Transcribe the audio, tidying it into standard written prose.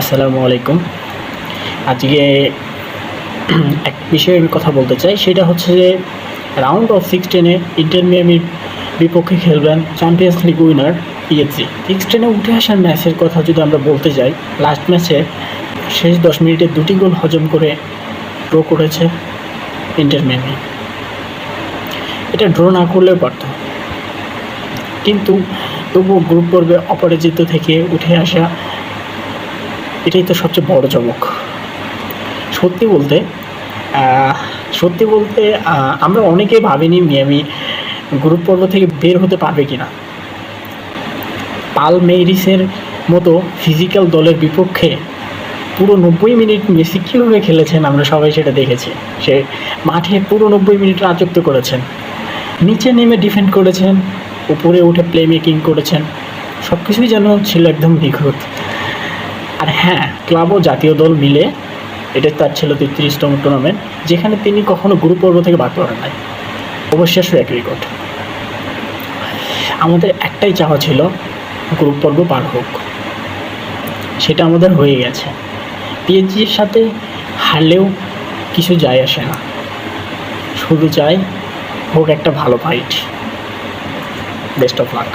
আসসালামু আলাইকুম। আজকে এক বিষয়ে আমি কথা বলতে চাই, সেটা হচ্ছে যে রাউন্ড অফ 16-এ ইন্টার মিয়ামির বিপক্ষে খেলবেন চ্যাম্পিয়ন্স লিগ উইনার পিএসজি। 16-এ উঠে আসার ম্যাচের কথা যদি আমরা বলতে যাই, লাস্ট ম্যাচে শেষ 10 মিনিটে 2টি গোল হজম করে ড্র করেছে ইন্টার মিয়ামি। এটা ড্র না করলেও পারত, কিন্তু তবুও গ্রুপ পর্বে অপরাজিত থেকে উঠে আসা, এটাই তো সবচেয়ে বড় চমক। সত্যি বলতে আমরা অনেকেই ভাবিনি মিয়ামি গ্রুপ পর্ব থেকে বের হতে পারবে কিনা। পালমেইরিসের মতো ফিজিক্যাল দলের বিপক্ষে পুরো 90 মিনিট মেসি কীভাবে খেলেছেন আমরা সবাই সেটা দেখেছি। সে মাঠে পুরো 90 মিনিট রাজত্ব করেছেন, নিচে নেমে ডিফেন্ড করেছেন, উপরে উঠে প্লে মেকিং করেছেন, সব কিছুই যেন ছিল একদম নিখুঁত। আর হ্যাঁ, ক্লাব ও জাতীয় দল মিলে এটা তার ছিল 33তম টুর্নামেন্ট, যেখানে তিনি কখনো গ্রুপ পর্ব থেকে বাদ পড়েন নাই। অবশ্য এক রেকর্ড। আমাদের একটাই চাওয়া ছিল গ্রুপ পর্ব পার হোক, সেটা আমাদের হয়ে গেছে। পিএসজির সাথে হারলেও কিছু যায় আসে না, শুধু চাই হোক একটা ভালো ফাইট। Best of luck.